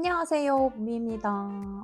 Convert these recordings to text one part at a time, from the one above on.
안녕하세요, 무미입니다.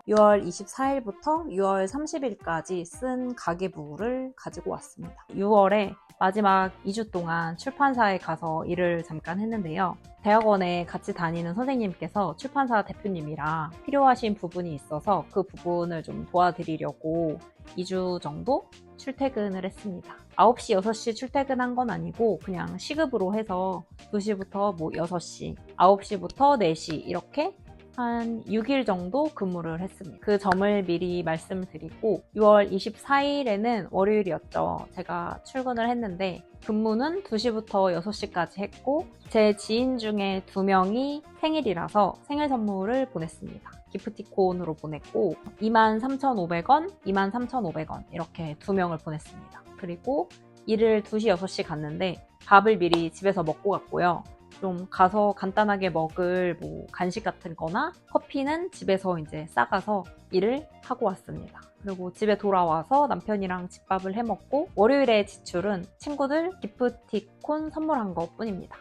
6월 24일부터 6월 30일까지 쓴 가계부를 가지고 왔습니다. 6월에 마지막 2주 동안 출판사에 가서 일을 잠깐 했는데요. 대학원에 같이 다니는 선생님께서 출판사 대표님이랑 필요하신 부분이 있어서 그 부분을 좀 도와드리려고 2주 정도 출퇴근을 했습니다. 9시, 6시 출퇴근한 건 아니고 그냥 시급으로 해서 2시부터 6시, 9시부터 4시 이렇게 한 6일 정도 근무를 했습니다. 그 점을 미리 말씀드리고 6월 24일에는 월요일이었죠. 제가 출근을 했는데 근무는 2시부터 6시까지 했고 제 지인 중에 2명이 생일이라서 생일 선물을 보냈습니다. 기프티콘으로 보냈고 23,500원, 23,500원 이렇게 2명을 보냈습니다. 그리고 일을 2시, 6시 갔는데 밥을 미리 집에서 먹고 갔고요. 좀 가서 간단하게 먹을 간식 같은 거나 커피는 집에서 이제 싸가서 일을 하고 왔습니다. 그리고 집에 돌아와서 남편이랑 집밥을 해 먹고 월요일에 지출은 친구들 기프티콘 선물한 것 뿐입니다.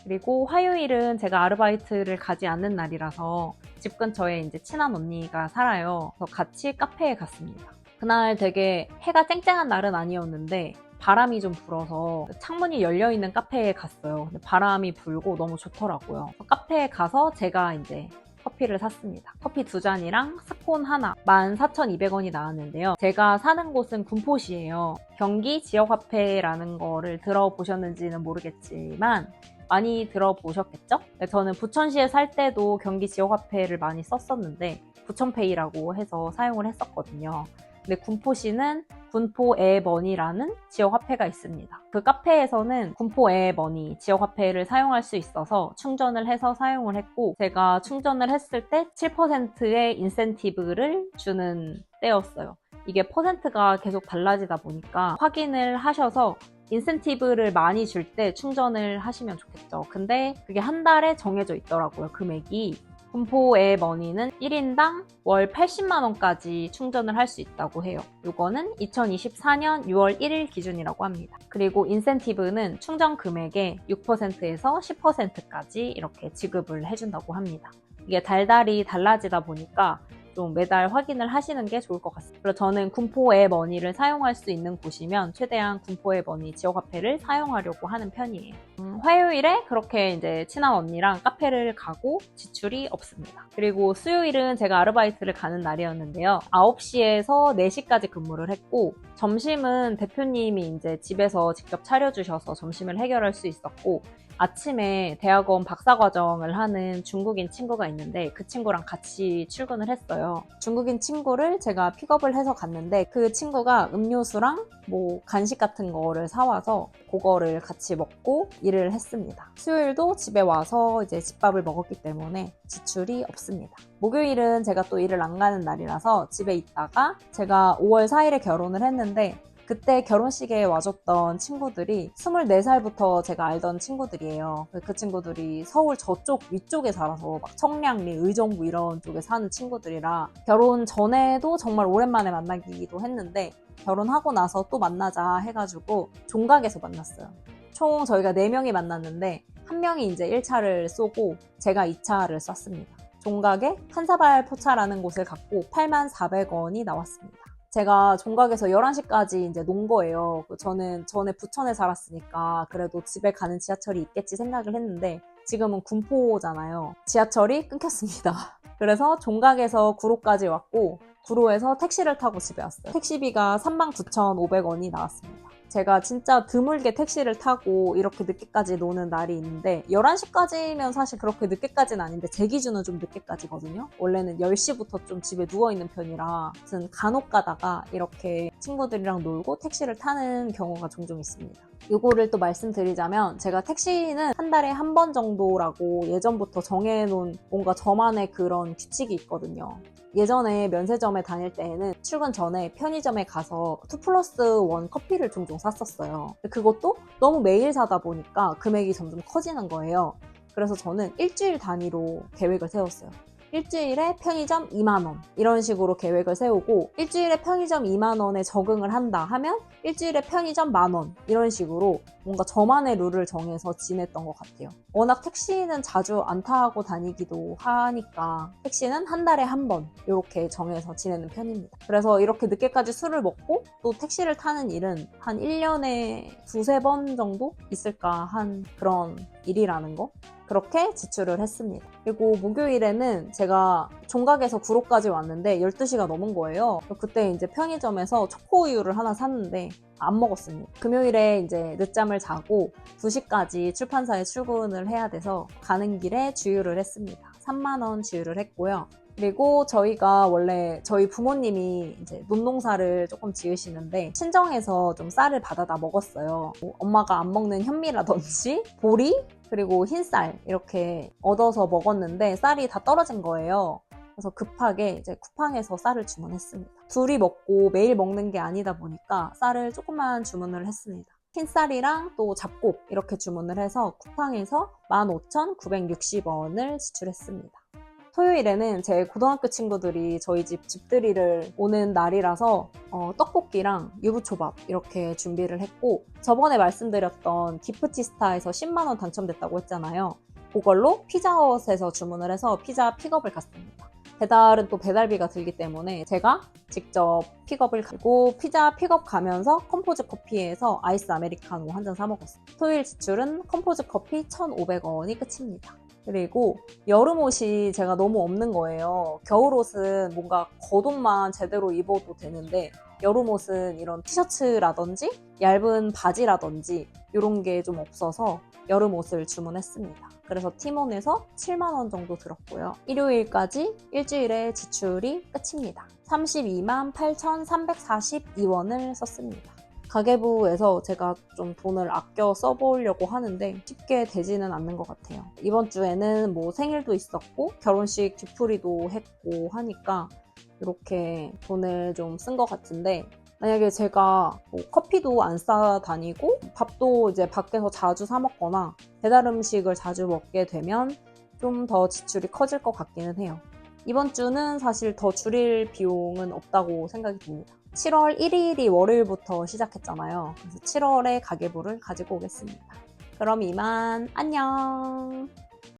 그리고 화요일은 제가 아르바이트를 가지 않는 날이라서 집 근처에 이제 친한 언니가 살아요. 그래서 같이 카페에 갔습니다. 그날 되게 해가 쨍쨍한 날은 아니었는데 바람이 좀 불어서 창문이 열려있는 카페에 갔어요. 근데 바람이 불고 너무 좋더라고요. 카페에 가서 제가 이제 커피를 샀습니다. 커피 2잔이랑 스콘 하나 14,200원이 나왔는데요. 제가 사는 곳은 군포시예요. 경기 지역화폐라는 거를 들어보셨는지는 모르겠지만 많이 들어보셨겠죠? 저는 부천시에 살 때도 경기 지역화폐를 많이 썼었는데 부천페이라고 해서 사용을 했었거든요. 근데 군포시는 군포에머니라는 지역화폐가 있습니다. 그 카페에서는 군포에머니 지역화폐를 사용할 수 있어서 충전을 해서 사용을 했고 제가 충전을 했을 때 7%의 인센티브를 주는 때였어요. 이게 퍼센트가 계속 달라지다 보니까 확인을 하셔서 인센티브를 많이 줄 때 충전을 하시면 좋겠죠. 근데 그게 한 달에 정해져 있더라고요, 금액이. 군포에머니는 1인당 월 80만 원까지 충전을 할 수 있다고 해요. 이거는 2024년 6월 1일 기준이라고 합니다. 그리고 인센티브는 충전 금액의 6%에서 10%까지 이렇게 지급을 해준다고 합니다. 이게 달달이 달라지다 보니까 좀 매달 확인을 하시는 게 좋을 것 같습니다. 그래서 저는 군포에머니를 사용할 수 있는 곳이면 최대한 군포에머니 지역화폐를 사용하려고 하는 편이에요. 화요일에 그렇게 이제 친한 언니랑 카페를 가고 지출이 없습니다. 그리고 수요일은 제가 아르바이트를 가는 날이었는데요. 9시에서 4시까지 근무를 했고 점심은 대표님이 이제 집에서 직접 차려주셔서 점심을 해결할 수 있었고 아침에 대학원 박사과정을 하는 중국인 친구가 있는데 그 친구랑 같이 출근을 했어요. 중국인 친구를 제가 픽업을 해서 갔는데 그 친구가 음료수랑 간식 같은 거를 사와서 그거를 같이 먹고 일을 했습니다. 수요일도 집에 와서 이제 집밥을 먹었기 때문에 지출이 없습니다. 목요일은 제가 또 일을 안 가는 날이라서 집에 있다가 제가 5월 4일에 결혼을 했는데 그때 결혼식에 와줬던 친구들이 24살부터 제가 알던 친구들이에요. 그 친구들이 서울 저쪽 위쪽에 살아서 막 청량리, 의정부 이런 쪽에 사는 친구들이라 결혼 전에도 정말 오랜만에 만나기도 했는데 결혼하고 나서 또 만나자 해가지고 종각에서 만났어요. 총 저희가 4명이 만났는데 한 명이 이제 1차를 쏘고 제가 2차를 쐈습니다. 종각에 한사발 포차라는 곳을 갔고 84,400원이 나왔습니다. 제가 종각에서 11시까지 이제 논 거예요. 저는 전에 부천에 살았으니까 그래도 집에 가는 지하철이 있겠지 생각을 했는데 지금은 군포잖아요. 지하철이 끊겼습니다. 그래서 종각에서 구로까지 왔고 구로에서 택시를 타고 집에 왔어요. 택시비가 39,500원이 나왔습니다. 제가 진짜 드물게 택시를 타고 이렇게 늦게까지 노는 날이 있는데 11시까지면 사실 그렇게 늦게까지는 아닌데 제 기준은 좀 늦게까지거든요. 원래는 10시부터 좀 집에 누워있는 편이라 무슨 간혹 가다가 이렇게 친구들이랑 놀고 택시를 타는 경우가 종종 있습니다. 이거를 또 말씀드리자면 제가 택시는 한 달에 한 번 정도라고 예전부터 정해놓은 뭔가 저만의 그런 규칙이 있거든요. 예전에 면세점에 다닐 때에는 출근 전에 편의점에 가서 2+1 커피를 종종 샀었어요. 그것도 너무 매일 사다 보니까 금액이 점점 커지는 거예요. 그래서 저는 일주일 단위로 계획을 세웠어요. 일주일에 편의점 2만 원 이런 식으로 계획을 세우고 일주일에 편의점 2만 원에 적응을 한다 하면 일주일에 편의점 1만 원 이런 식으로 뭔가 저만의 룰을 정해서 지냈던 것 같아요. 워낙 택시는 자주 안 타고 다니기도 하니까 택시는 한 달에 한 번 이렇게 정해서 지내는 편입니다. 그래서 이렇게 늦게까지 술을 먹고 또 택시를 타는 일은 한 1년에 두세 번 정도 있을까 한 그런 일이라는 거. 그렇게 지출을 했습니다. 그리고 목요일에는 제가 종각에서 구로까지 왔는데 12시가 넘은 거예요. 그때 이제 편의점에서 초코우유를 하나 샀는데 안 먹었습니다. 금요일에 이제 늦잠을 자고 2시까지 출판사에 출근을 해야 돼서 가는 길에 주유를 했습니다. 3만 원 주유를 했고요. 그리고 저희가 원래 저희 부모님이 이제 논농사를 조금 지으시는데 친정에서 좀 쌀을 받아다 먹었어요. 엄마가 안 먹는 현미라든지 보리 그리고 흰쌀 이렇게 얻어서 먹었는데 쌀이 다 떨어진 거예요. 그래서 급하게 이제 쿠팡에서 쌀을 주문했습니다. 둘이 먹고 매일 먹는 게 아니다 보니까 쌀을 조금만 주문을 했습니다. 흰쌀이랑 또 잡곡 이렇게 주문을 해서 쿠팡에서 15,960원을 지출했습니다. 토요일에는 제 고등학교 친구들이 저희 집 집들이를 오는 날이라서 떡볶이랑 유부초밥 이렇게 준비를 했고 저번에 말씀드렸던 기프티스타에서 10만 원 당첨됐다고 했잖아요. 그걸로 피자헛에서 주문을 해서 피자 픽업을 갔습니다. 배달은 또 배달비가 들기 때문에 제가 직접 픽업을 가고 피자 픽업 가면서 컴포즈 커피에서 아이스 아메리카노 한 잔 사 먹었어요. 토요일 지출은 컴포즈 커피 1,500원이 끝입니다. 그리고 여름옷이 제가 너무 없는 거예요. 겨울옷은 뭔가 겉옷만 제대로 입어도 되는데 여름옷은 이런 티셔츠라든지 얇은 바지라든지 이런 게 좀 없어서 여름옷을 주문했습니다. 그래서 티몬에서 7만 원 정도 들었고요. 일요일까지 일주일의 지출이 끝입니다. 32만 8,342원을 썼습니다. 가계부에서 제가 좀 돈을 아껴 써보려고 하는데 쉽게 되지는 않는 것 같아요. 이번 주에는 뭐 생일도 있었고 결혼식 뒤풀이도 했고 하니까 이렇게 돈을 좀 쓴 것 같은데 만약에 제가 뭐 커피도 안 싸 다니고 밥도 이제 밖에서 자주 사 먹거나 배달 음식을 자주 먹게 되면 좀 더 지출이 커질 것 같기는 해요. 이번 주는 사실 더 줄일 비용은 없다고 생각이 듭니다. 7월 1일이 월요일부터 시작했잖아요. 그래서 7월에 가계부를 가지고 오겠습니다. 그럼 이만 안녕!